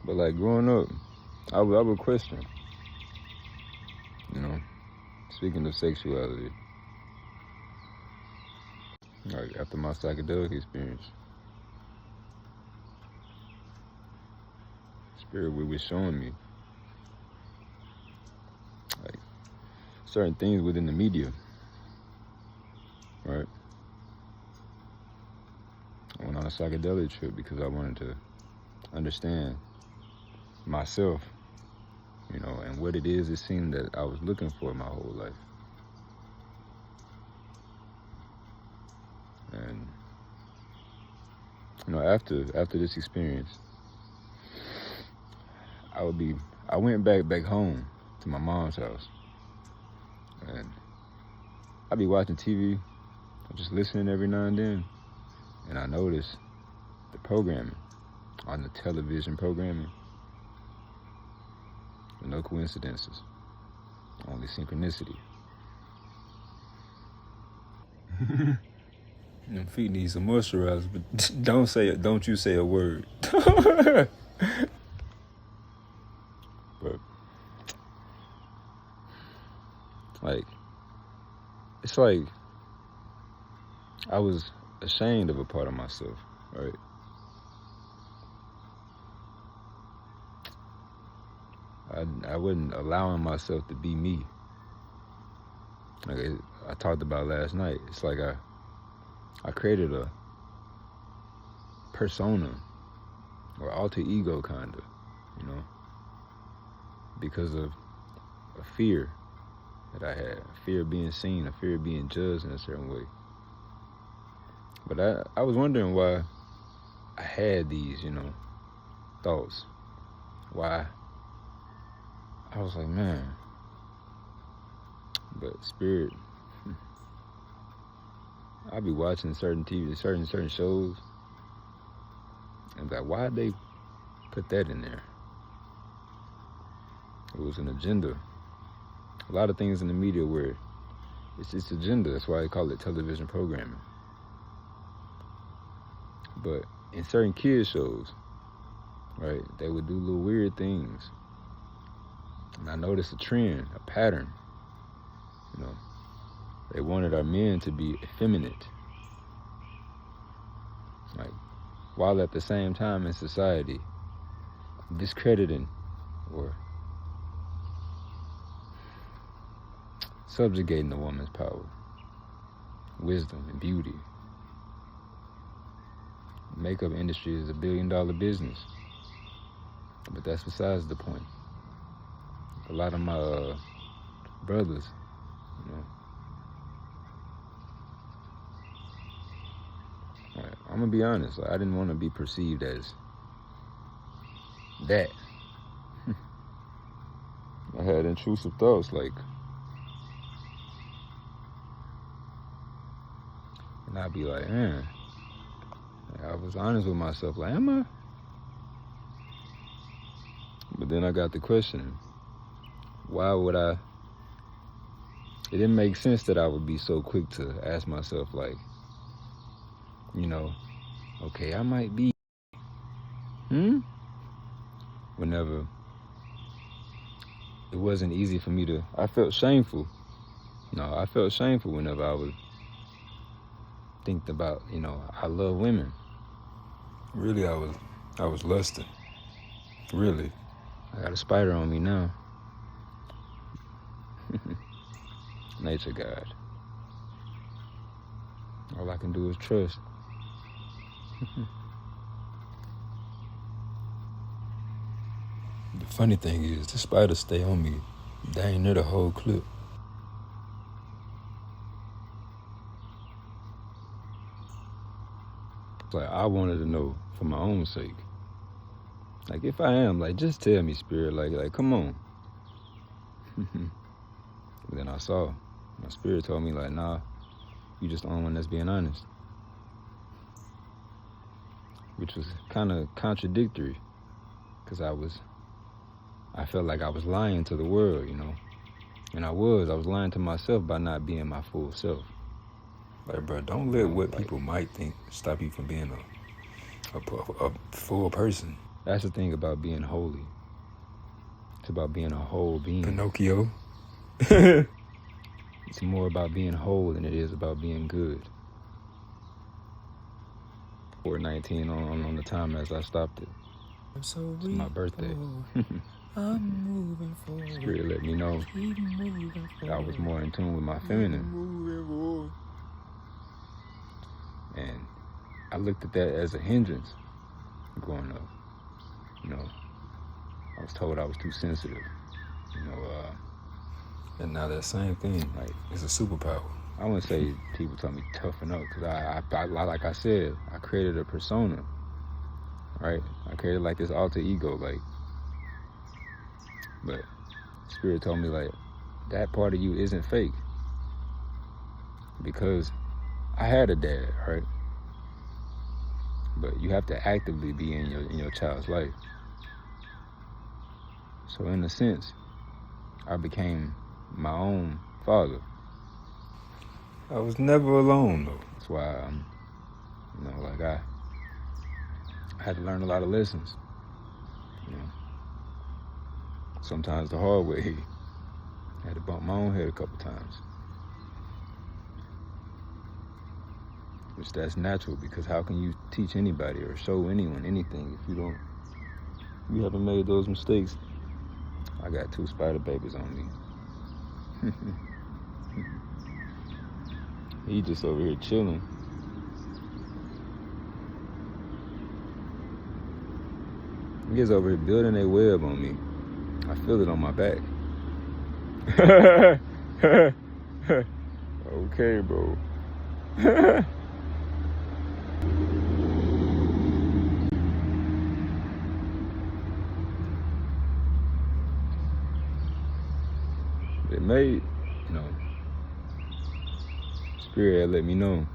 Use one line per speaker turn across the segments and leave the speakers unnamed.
But like growing up, I would question, you know, speaking of sexuality, like after my psychedelic experience, Spirit was showing me like certain things within the media, right? I went on a psychedelic trip because I wanted to understand myself, you know, and what it is it seemed that I was looking for my whole life. And you know, after this experience, I went back home to my mom's house, and I'd be watching TV, just listening every now and then, and I noticed the programming on the television programming. No coincidences, only synchronicity. Them feet need some moisturizer, but don't you say a word. But it's like I was ashamed of a part of myself, right? I wasn't allowing myself to be me. Like I talked about last night. It's like I created a persona or alter ego kind of, you know, because of a fear that I had, a fear of being seen, a fear of being judged in a certain way. But I was wondering why I had these, you know, thoughts. Why I was like, man. But Spirit, I'll be watching certain TV, certain shows, and like, why'd they put that in there? It was an agenda. A lot of things in the media where it's agenda. That's why I call it television programming. But in certain kids shows, right, they would do little weird things. And I noticed a trend, a pattern. You know, they wanted our men to be effeminate. Like, while at the same time in society discrediting or subjugating the woman's power, wisdom, and beauty. The makeup industry is $1 billion business, but that's besides the point. A lot of my brothers, you know, I'm gonna be honest, I didn't want to be perceived as that. I had intrusive thoughts like, and I'd be like, man, I was honest with myself, like, am I? But then I got the question, why would I? It didn't make sense that I would be so quick to ask myself, like, you know, okay, I might be, whenever it wasn't easy for me to, I felt shameful. No, I felt shameful whenever I would think about, you know, I love women. Really, I was lusting. Really. I got a spider on me now. Nature God. All I can do is trust. The funny thing is, the spiders stay on me dang near the whole clip. Like, I wanted to know for my own sake. Like, if I am, like, just tell me, Spirit, like, come on. Then I saw, my Spirit told me, like, nah, you just the only one that's being honest. Which was kind of contradictory, because I felt like I was lying to the world, you know. And I was lying to myself by not being my full self. Like, bro, don't let what people might think stop you from being a full person. That's the thing about being holy. It's about being a whole being.
Pinocchio.
It's more about being whole than it is about being good. 4:19 on the time as I stopped it. It's my birthday.
I'm moving forward.
Spirit let me know I was more in tune with my feminine. And I looked at that as a hindrance growing up. You know, I was told I was too sensitive. You know,
and now that same thing, like, it's a superpower.
I wouldn't say people told me toughen up, because I like I said, I created a persona, right? I created like this alter ego, like, but Spirit told me like, that part of you isn't fake, because I had a dad, right? But you have to actively be in your child's life. So in a sense, I became my own father.
I was never alone though.
That's why you know, like I had to learn a lot of lessons. You know, sometimes the hard way. I had to bump my own head a couple times. Which that's natural, because how can you teach anybody or show anyone anything if you haven't made those mistakes? I got 2 spider babies on me. He just over here chilling. He gets over here building a web on me. I feel it on my back. Okay, bro. It made, you know, Spirit had let me know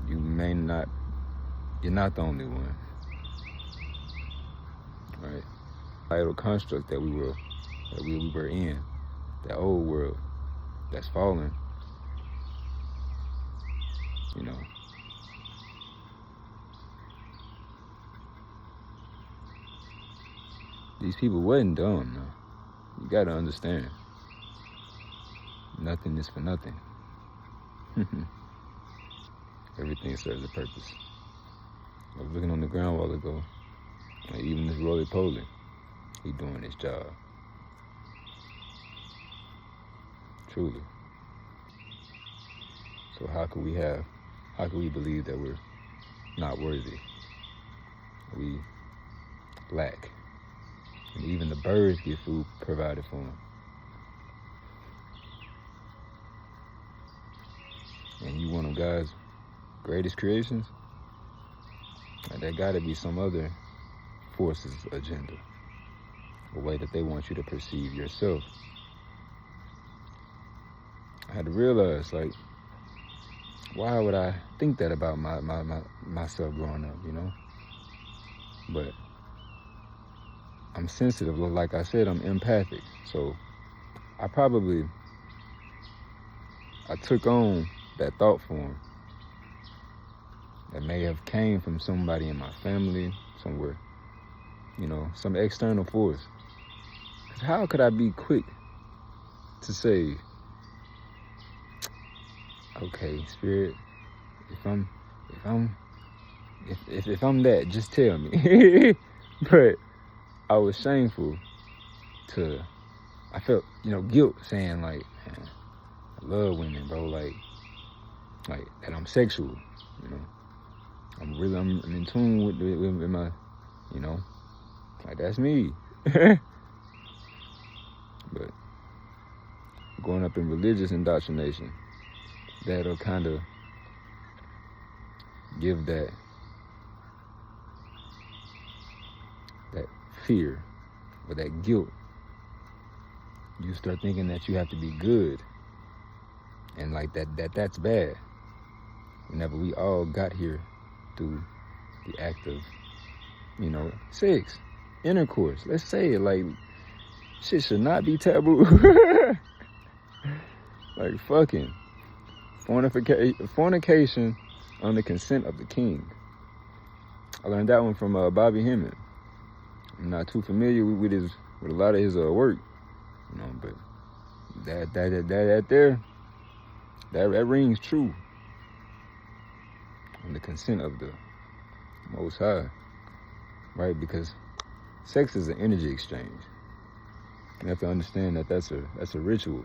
you're not the only one, right? Vital construct that we were in, that old world that's fallen, you know. These people wasn't dumb, no. You gotta understand. Nothing is for nothing. Everything serves a purpose. I was looking on the ground a while ago. Like, even this roly-poly, he doing his job. Truly. So how could we believe that we're not worthy? We lack. And even the birds get food provided for them. And you one of God's greatest creations? And there gotta be some other force's agenda, a way that they want you to perceive yourself. I had to realize, like, why would I think that about myself growing up, you know? But I'm sensitive, like I said, I'm empathic. So I took on that thought form that may have came from somebody in my family, somewhere, you know, some external force. 'Cause how could I be quick to say, okay, Spirit, if I'm that, just tell me. But I was shameful I felt, you know, guilt, saying like, man, I love women, bro, like that I'm sexual, you know. I'm in tune with my, you know, like that's me. But growing up in religious indoctrination, that'll kind of give that fear or that guilt. You start thinking that you have to be good, and like that's bad. Whenever we all got here through the act of, you know, sex, intercourse, let's say it, like, shit should not be taboo. Like fucking fornication on the consent of the king. I learned that one from Bobby Hemmett. I'm not too familiar with a lot of his work, you know, but that rings true. On the consent of the Most High, right? Because sex is an energy exchange. You have to understand that that's a ritual.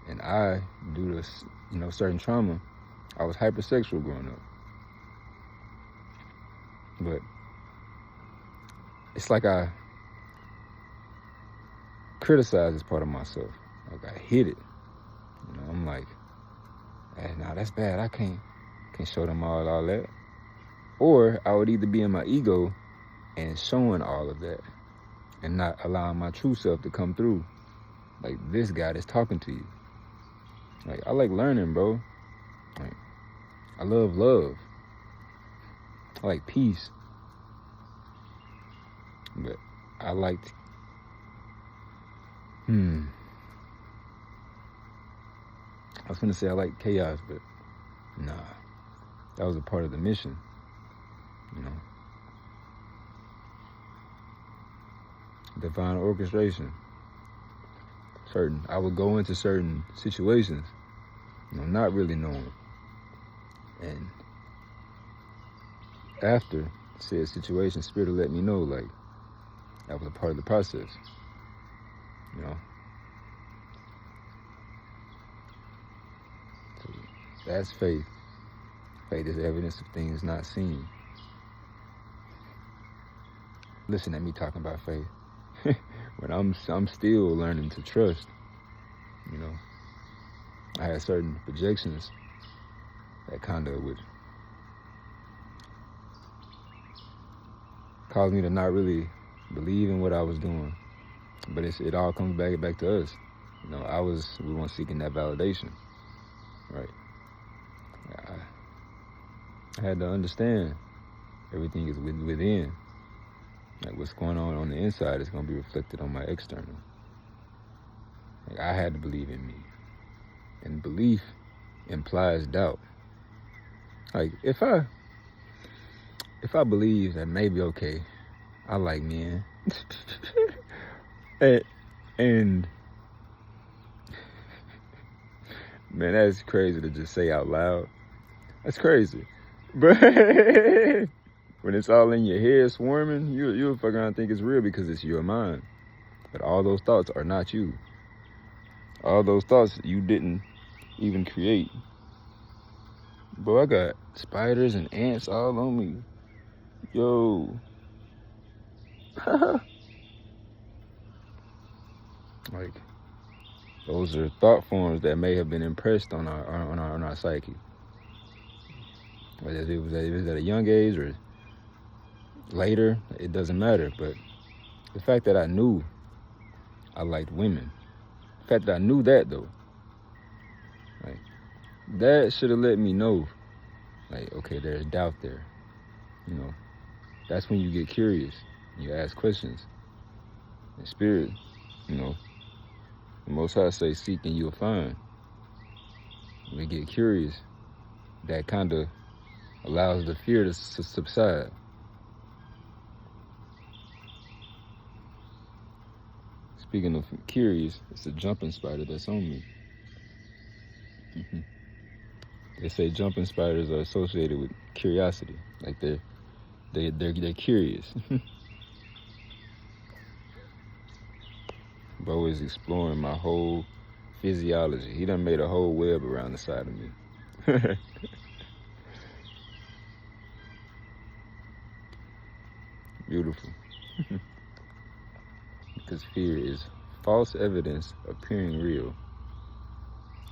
And I, due to certain trauma, I was hypersexual growing up. But it's like I criticize this part of myself. Like I hid it. You know, I'm like, hey, nah, that's bad. I can't show them all that. Or I would either be in my ego and showing all of that and not allowing my true self to come through. Like this guy that's talking to you. Like I like learning, bro. Like I love love. I like peace. But I liked I was gonna say I like chaos, but nah. That was a part of the mission, you know. Divine orchestration. I would go into certain situations, you know, not really knowing. And after said situation, Spirit will let me know, like, that was a part of the process, you know. So that's faith. Faith is evidence of things not seen. Listen at me talking about faith. But I'm still learning to trust. You know, I had certain projections that kind of would cause me to not really believe in what I was doing. But it all comes back to us. You know, we weren't seeking that validation, right? I had to understand everything is within. Like what's going on the inside is going to be reflected on my external. Like I had to believe in me. And belief implies doubt. Like if I believe that maybe, okay, I like men. and man, that's crazy to just say out loud. That's crazy. But when it's all in your head swarming, you'll fuck around and think it's real because it's your mind. But all those thoughts are not you. All those thoughts you didn't even create. Bro, I got spiders and ants all on me. Yo. Like, those are thought forms that may have been impressed on our psyche. Whether it was at a young age or later, it doesn't matter. But the fact that I knew I liked women, the fact that I knew that though, like that should have let me know, like, okay, there's doubt there. You know, that's when you get curious, you ask questions. In spirit, you know, the Most High say, seek and you'll find. When we get curious, that kind of allows the fear to subside. Speaking of curious, it's a jumping spider that's on me. They say jumping spiders are associated with curiosity, like they're curious. Bo is exploring my whole physiology. He done made a whole web around the side of me. Beautiful. Because fear is false evidence appearing real.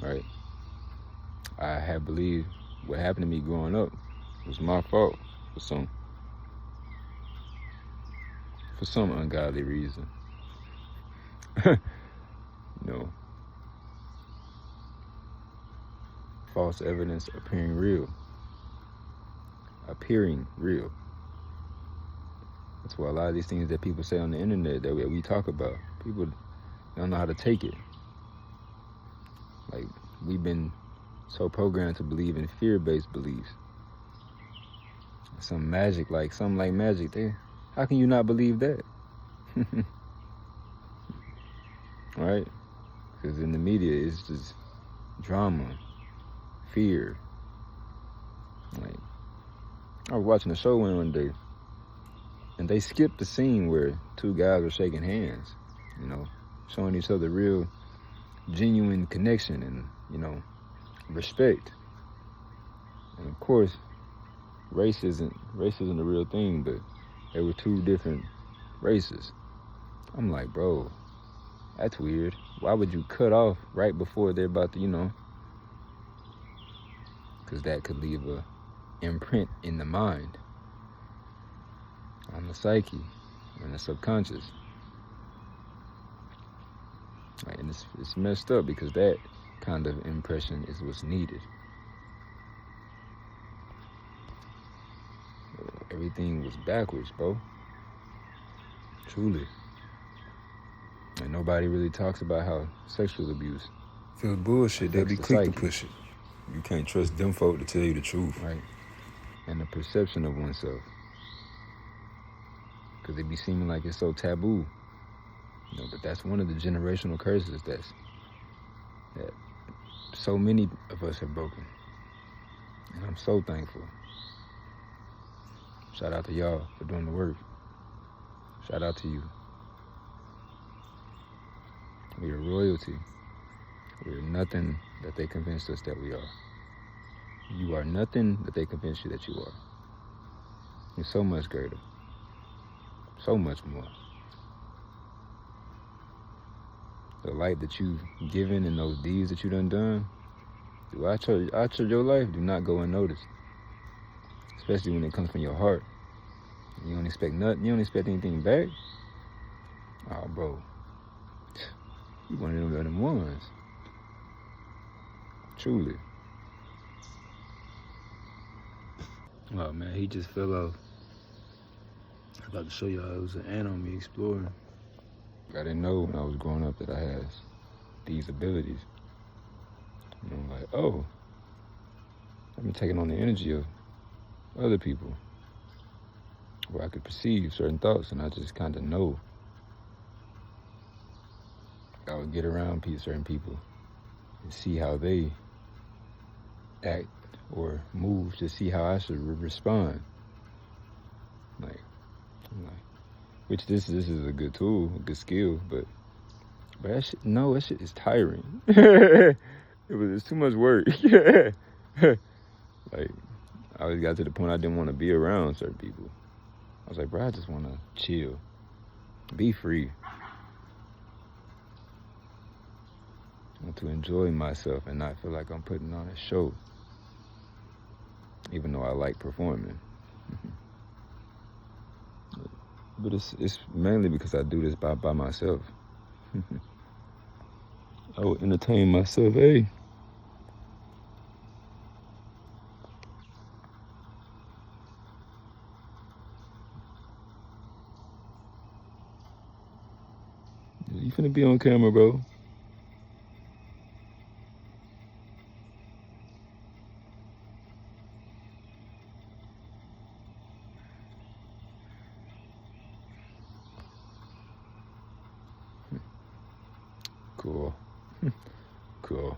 Right? I had believed what happened to me growing up was my fault for some ungodly reason. No. False evidence appearing real. Appearing real. That's why a lot of these things that people say on the internet that we talk about, people don't know how to take it. Like, we've been so programmed to believe in fear-based beliefs. some magic, like something like magic. How can you not believe that? Right? Because in the media, it's just drama, fear. Like, I was watching a show one day, and they skipped the scene where two guys were shaking hands, you know, showing each other real, genuine connection and, respect. And of course, race isn't a real thing, but they were two different races. I'm like, bro, that's weird. Why would you cut off right before they're about to, because that could leave a imprint in the mind, on the psyche, and the subconscious. Right, and it's messed up because that kind of impression is what's needed. Everything was backwards, bro. Truly. And nobody really talks about how sexual abuse
Feels bullshit. They'll be
affects the
quick to
psyche.
push it. You can't trust them folk to tell you the truth.
Right. And the perception of oneself. Because it be seeming like it's so taboo. But that's one of the generational curses that so many of us have broken. And I'm so thankful. Shout out to y'all for doing the work. Shout out to you. We are royalty. We are nothing that they convinced us that we are. You are nothing that they convinced you that you are. You're so much greater. So much more. The light that you've given and those deeds that you done throughout your life do not go unnoticed. Especially when it comes from your heart. You don't expect nothing. You don't expect anything back. Oh, bro. You one of them ones. Truly. Oh, man, he just fell off. I was about to show y'all it was an ant on me exploring. I didn't know when I was growing up that I had these abilities. I'm like, oh, I've been taking on the energy of other people, where I could perceive certain thoughts, and I just kind of know. I would get around certain people and see how they act or move to see how I should respond. Which this is a good tool, a good skill, but that shit is tiring. It's too much work. Like, I always got to the point I didn't want to be around certain people. I was like, bro, I just want to chill, be free. I want to enjoy myself and not feel like I'm putting on a show, even though I like performing. But it's mainly because I do this by myself. I will entertain myself, hey. You finna be on camera, bro. Cool. Cool.